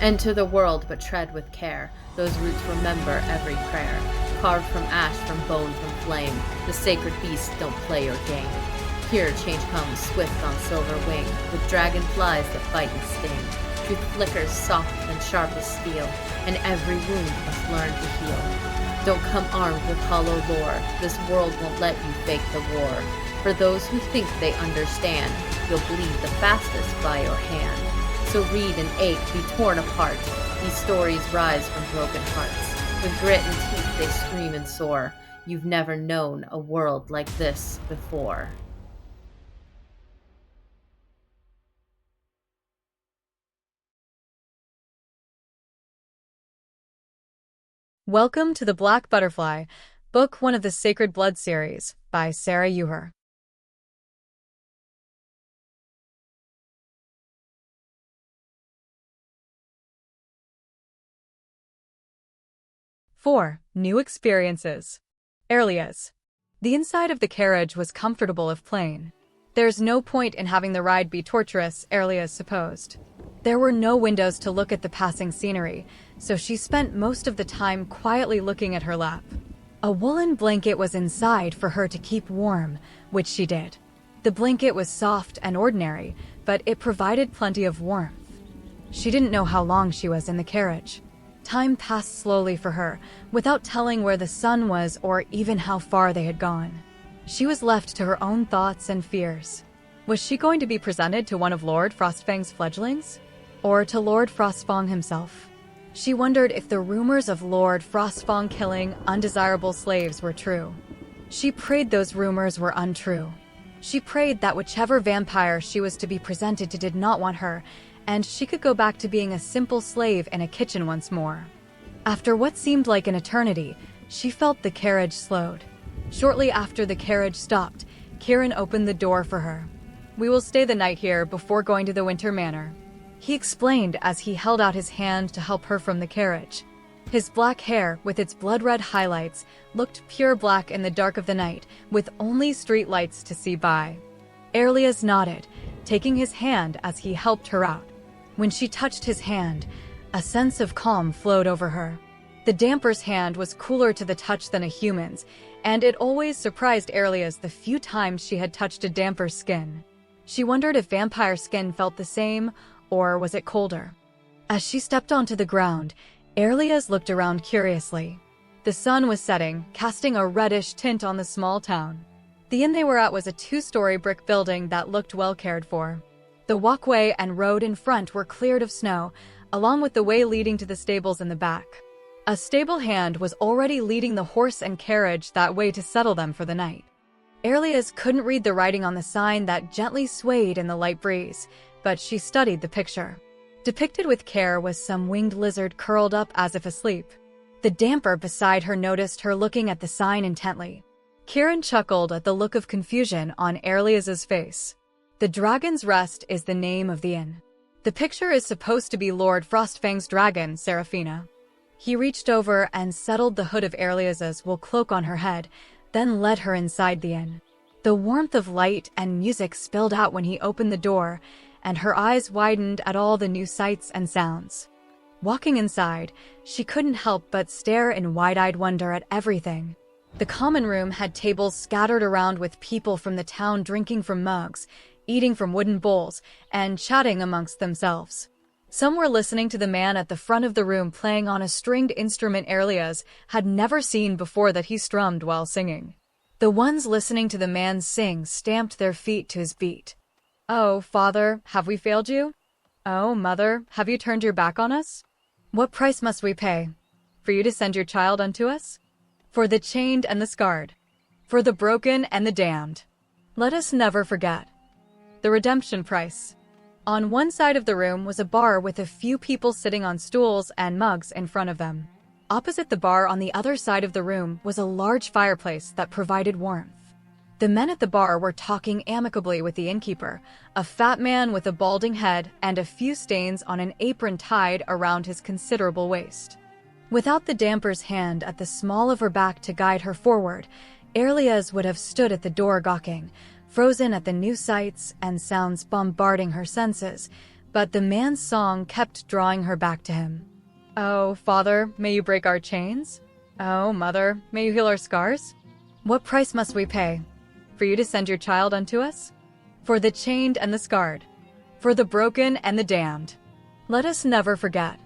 Enter the world, but tread with care. Those roots remember every prayer. Carved from ash, from bone, from flame. The sacred beasts don't play or game. Here change comes, swift on silver wing, with dragonflies that bite and sting. Truth flickers soft and sharp as steel, and every wound must learn to heal. Don't come armed with hollow lore. This world won't let you fake the war. For those who think they understand, you'll bleed the fastest by your hand. So read and ache, be torn apart. These stories rise from broken hearts. With grit and teeth they scream and soar. You've never known a world like this before. Welcome to The Black Butterfly, Book 1 of the Sacred Blood series by Sarah Yuher. 4. New Experiences. Airlias. The inside of the carriage was comfortable if plain. There's no point in having the ride be torturous, Airlias supposed. There were no windows to look at the passing scenery, so she spent most of the time quietly looking at her lap. A woolen blanket was inside for her to keep warm, which she did. The blanket was soft and ordinary, but it provided plenty of warmth. She didn't know how long she was in the carriage. Time passed slowly for her, without telling where the sun was or even how far they had gone. She was left to her own thoughts and fears. Was she going to be presented to one of Lord Frostfang's fledglings? Or to Lord Frostfang himself? She wondered if the rumors of Lord Frostfang killing undesirable slaves were true. She prayed those rumors were untrue. She prayed that whichever vampire she was to be presented to did not want her, and she could go back to being a simple slave in a kitchen once more. After what seemed like an eternity, she felt the carriage slowed. Shortly after the carriage stopped, Kieran opened the door for her. "We will stay the night here before going to the Winter Manor," he explained as he held out his hand to help her from the carriage. His black hair, with its blood-red highlights, looked pure black in the dark of the night, with only street lights to see by. Airlias nodded, taking his hand as he helped her out. When she touched his hand, a sense of calm flowed over her. The damper's hand was cooler to the touch than a human's, and it always surprised Airlias the few times she had touched a damper's skin. She wondered if vampire skin felt the same, or was it colder? As she stepped onto the ground, Airlias looked around curiously. The sun was setting, casting a reddish tint on the small town. The inn they were at was a 2-story brick building that looked well cared for. The walkway and road in front were cleared of snow, along with the way leading to the stables in the back. A stable hand was already leading the horse and carriage that way to settle them for the night. Airlias couldn't read the writing on the sign that gently swayed in the light breeze, but she studied the picture. Depicted with care was some winged lizard curled up as if asleep. The damper beside her noticed her looking at the sign intently. Kieran chuckled at the look of confusion on Airlias's face. The Dragon's Rest is the name of the inn. The picture is supposed to be Lord Frostfang's dragon, Seraphina. He reached over and settled the hood of Airlias's wool cloak on her head, then led her inside the inn. The warmth of light and music spilled out when he opened the door, and her eyes widened at all the new sights and sounds. Walking inside, she couldn't help but stare in wide-eyed wonder at everything. The common room had tables scattered around with people from the town drinking from mugs, eating from wooden bowls, and chatting amongst themselves. Some were listening to the man at the front of the room playing on a stringed instrument Airlias had never seen before that he strummed while singing. The ones listening to the man sing stamped their feet to his beat. "Oh, Father, have we failed you? Oh, Mother, have you turned your back on us? What price must we pay for you to send your child unto us? For the chained and the scarred, for the broken and the damned. Let us never forget the redemption price." On one side of the room was a bar with a few people sitting on stools and mugs in front of them. Opposite the bar on the other side of the room was a large fireplace that provided warmth. The men at the bar were talking amicably with the innkeeper, a fat man with a balding head and a few stains on an apron tied around his considerable waist. Without the damper's hand at the small of her back to guide her forward, Airlias would have stood at the door gawking, frozen at the new sights and sounds bombarding her senses, But the man's song kept drawing her back to him. "Oh, Father, may you break our chains? Oh, Mother, may you heal our scars? What price must we pay for you to send your child unto us? For the chained and the scarred, for the broken and the damned. Let us never forget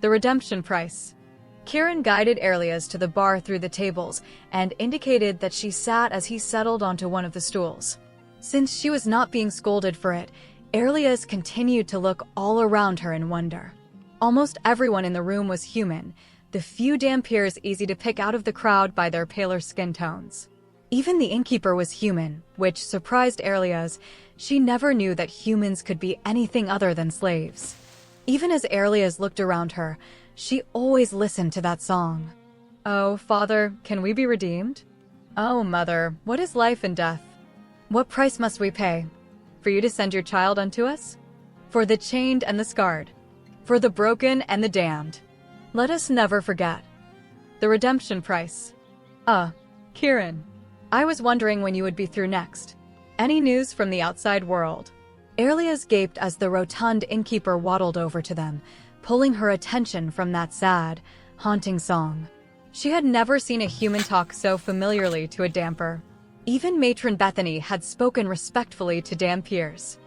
the redemption price." Kieran guided Aerlias to the bar through the tables and indicated that she sat as he settled onto one of the stools. Since she was not being scolded for it, Aerlias continued to look all around her in wonder. Almost everyone in the room was human, the few Dhampirs easy to pick out of the crowd by their paler skin tones. Even the innkeeper was human, which surprised Aerlias. She never knew that humans could be anything other than slaves. Even as Aerlias looked around her, she always listened to that song. "Oh, Father, can we be redeemed? Oh, Mother, what is life and death? What price must we pay for you to send your child unto us? For the chained and the scarred, for the broken and the damned. Let us never forget the redemption price." Kieran, I was wondering when you would be through next. Any news from the outside world? Aerlias gaped as the rotund innkeeper waddled over to them, pulling her attention from that sad, haunting song. She had never seen a human talk so familiarly to a Dhampir. Even Matron Bethany had spoken respectfully to Dhampirs.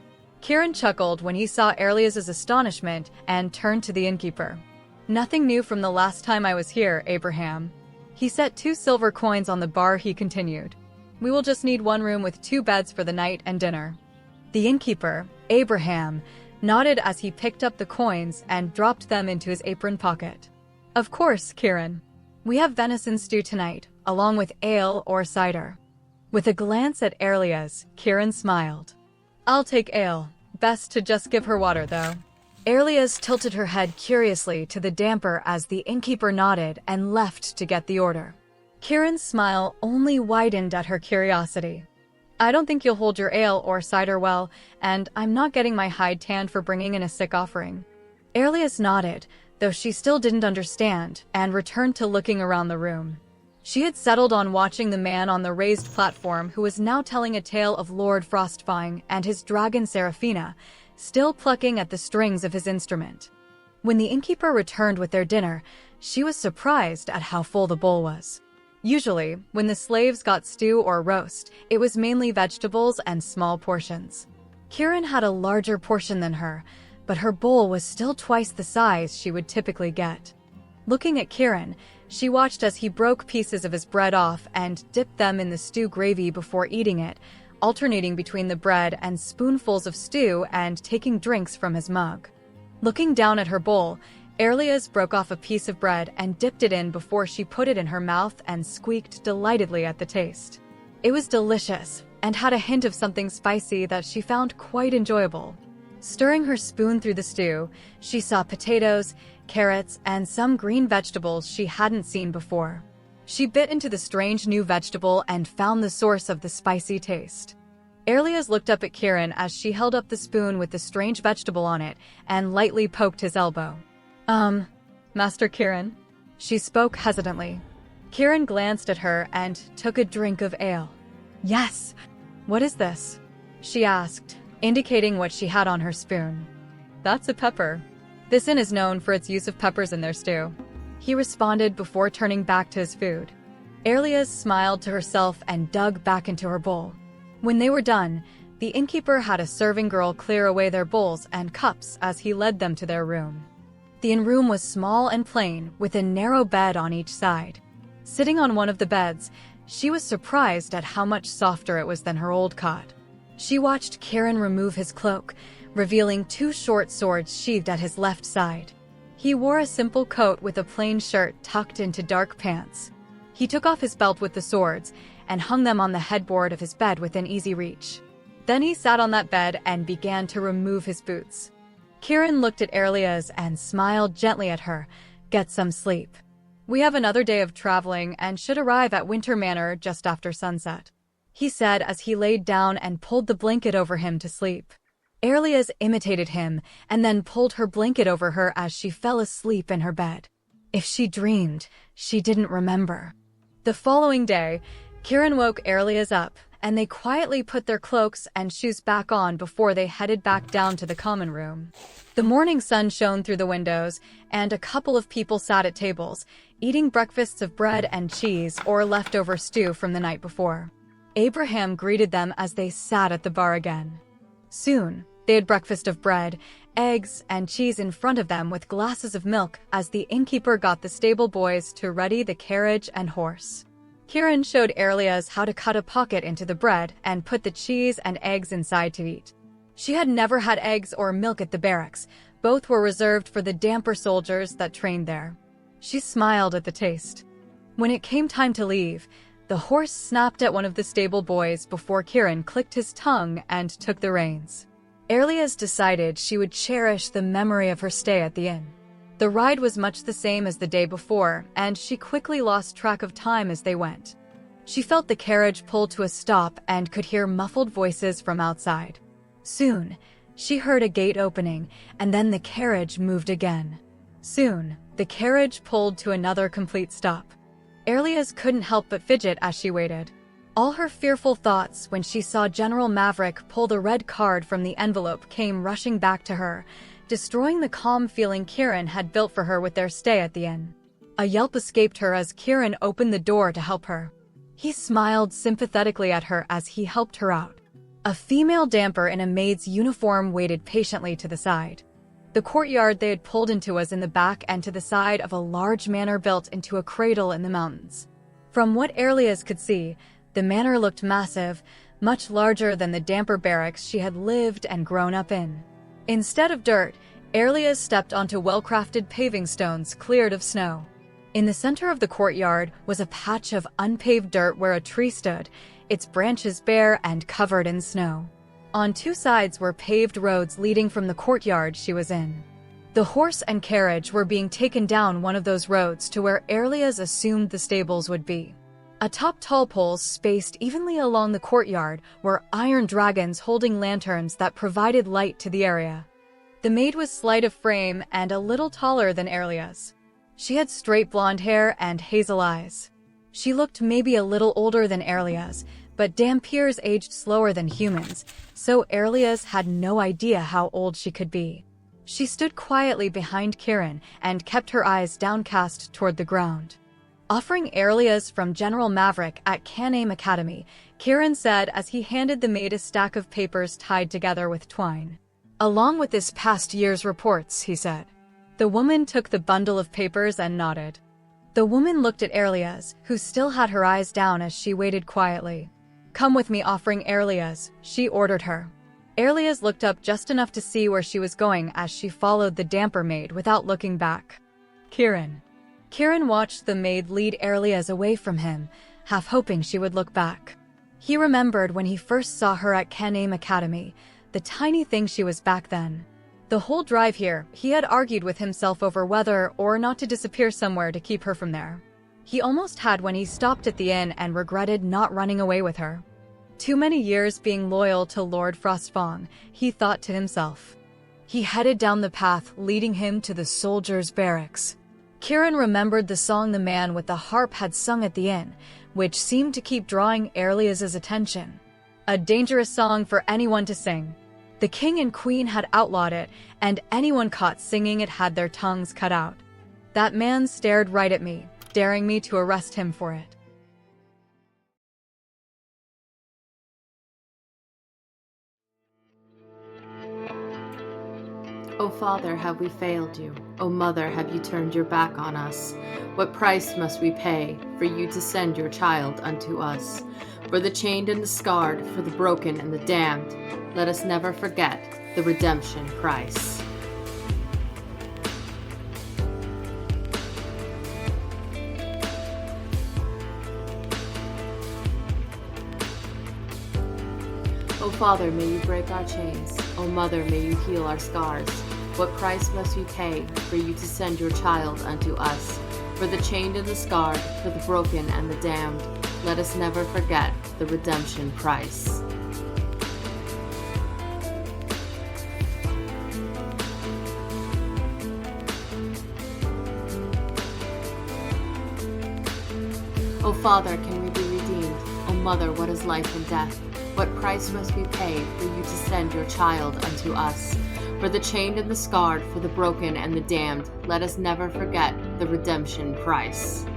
Kieran chuckled when he saw Aerlias' astonishment and turned to the innkeeper. "Nothing new from the last time I was here, Abraham." He set 2 silver coins on the bar. He continued, "We will just need 1 room with 2 beds for the night and dinner." The innkeeper, Abraham, nodded as he picked up the coins and dropped them into his apron pocket. "Of course, Kieran. We have venison stew tonight, along with ale or cider." With a glance at Aerlias, Kieran smiled. "I'll take ale. Best to just give her water, though." Aerlias tilted her head curiously to the Dhampir as the innkeeper nodded and left to get the order. Kieran's smile only widened at her curiosity. "I don't think you'll hold your ale or cider well, and I'm not getting my hide tanned for bringing in a sick offering." Aerlias nodded, though she still didn't understand, and returned to looking around the room. She had settled on watching the man on the raised platform who was now telling a tale of Lord Frostfang and his dragon Seraphina, still plucking at the strings of his instrument. When the innkeeper returned with their dinner, she was surprised at how full the bowl was. Usually, when the slaves got stew or roast, it was mainly vegetables and small portions. Kieran had a larger portion than her, but her bowl was still twice the size she would typically get. Looking at Kieran, she watched as he broke pieces of his bread off and dipped them in the stew gravy before eating it, alternating between the bread and spoonfuls of stew and taking drinks from his mug. Looking down at her bowl, Aerlias broke off a piece of bread and dipped it in before she put it in her mouth and squeaked delightedly at the taste. It was delicious and had a hint of something spicy that she found quite enjoyable. Stirring her spoon through the stew, she saw potatoes, carrots, and some green vegetables she hadn't seen before. She bit into the strange new vegetable and found the source of the spicy taste. Aerlias looked up at Kieran as she held up the spoon with the strange vegetable on it and lightly poked his elbow. Master Kieran?" She spoke hesitantly. Kieran glanced at her and took a drink of ale. "Yes. What is this?" she asked, indicating what she had on her spoon. "That's a pepper. This inn is known for its use of peppers in their stew," he responded before turning back to his food. Aerlias smiled to herself and dug back into her bowl. When they were done, the innkeeper had a serving girl clear away their bowls and cups as he led them to their room. The inn room was small and plain, with a narrow bed on each side. Sitting on one of the beds, she was surprised at how much softer it was than her old cot. She watched Kieran remove his cloak, revealing 2 short swords sheathed at his left side. He wore a simple coat with a plain shirt tucked into dark pants. He took off his belt with the swords and hung them on the headboard of his bed within easy reach. Then he sat on that bed and began to remove his boots. Kieran looked at Aerlias and smiled gently at her. "Get some sleep. We have another day of traveling and should arrive at Winter Manor just after sunset," he said as he laid down and pulled the blanket over him to sleep. Aerlias imitated him and then pulled her blanket over her as she fell asleep in her bed. If she dreamed, she didn't remember. The following day, Kieran woke Aerlias up and they quietly put their cloaks and shoes back on before they headed back down to the common room. The morning sun shone through the windows, and a couple of people sat at tables, eating breakfasts of bread and cheese or leftover stew from the night before. Abraham greeted them as they sat at the bar again. Soon, they had breakfast of bread, eggs, and cheese in front of them with glasses of milk as the innkeeper got the stable boys to ready the carriage and horse. Kieran showed Arlias how to cut a pocket into the bread and put the cheese and eggs inside to eat. She had never had eggs or milk at the barracks. Both were reserved for the damper soldiers that trained there. She smiled at the taste. When it came time to leave, the horse snapped at one of the stable boys before Kieran clicked his tongue and took the reins. Arlias decided she would cherish the memory of her stay at the inn. The ride was much the same as the day before, and she quickly lost track of time as they went. She felt the carriage pull to a stop and could hear muffled voices from outside. Soon, she heard a gate opening, and then the carriage moved again. Soon, the carriage pulled to another complete stop. Arlias couldn't help but fidget as she waited. All her fearful thoughts when she saw General Maverick pull the red card from the envelope came rushing back to her, destroying the calm feeling Kieran had built for her with their stay at the inn. A yelp escaped her as Kieran opened the door to help her. He smiled sympathetically at her as he helped her out. A female damper in a maid's uniform waited patiently to the side. The courtyard they had pulled into was in the back and to the side of a large manor built into a cradle in the mountains. From what Arlias could see, the manor looked massive, much larger than the damper barracks she had lived and grown up in. Instead of dirt, Arlias stepped onto well-crafted paving stones cleared of snow. In the center of the courtyard was a patch of unpaved dirt where a tree stood, its branches bare and covered in snow. On two sides were paved roads leading from the courtyard she was in. The horse and carriage were being taken down one of those roads to where Arlias assumed the stables would be. Atop tall poles spaced evenly along the courtyard were iron dragons holding lanterns that provided light to the area. The maid was slight of frame and a little taller than Arlias. She had straight blonde hair and hazel eyes. She looked maybe a little older than Arlias, but Dampiers aged slower than humans, so Arlias had no idea how old she could be. She stood quietly behind Kieran and kept her eyes downcast toward the ground. Offering Arlias from General Maverick at Caname Academy, Kieran said as he handed the maid a stack of papers tied together with twine. Along with this past year's reports, he said. The woman took the bundle of papers and nodded. The woman looked at Arlias, who still had her eyes down as she waited quietly. Come with me, offering Arlias, she ordered her. Arlias looked up just enough to see where she was going as she followed the damper maid without looking back. Kieran watched the maid lead Arlias away from him, half hoping she would look back. He remembered when he first saw her at Caname Academy, the tiny thing she was back then. The whole drive here, he had argued with himself over whether or not to disappear somewhere to keep her from there. He almost had when he stopped at the inn and regretted not running away with her. Too many years being loyal to Lord Frostfang, he thought to himself. He headed down the path leading him to the soldiers' barracks. Kieran remembered the song the man with the harp had sung at the inn, which seemed to keep drawing Arlias's attention. A dangerous song for anyone to sing. The king and queen had outlawed it, and anyone caught singing it had their tongues cut out. That man stared right at me, daring me to arrest him for it. O Father, have we failed you? O Mother, have you turned your back on us? What price must we pay for you to send your child unto us? For the chained and the scarred, for the broken and the damned, let us never forget the redemption price. O Father, may you break our chains. O Mother, may you heal our scars. What price must we pay for you to send your child unto us? For the chained and the scarred, for the broken and the damned, let us never forget the redemption price. O Father, can we be redeemed? O mother, what is life and death? What price must be paid for you to send your child unto us? For the chained and the scarred, for the broken and the damned, let us never forget the redemption price.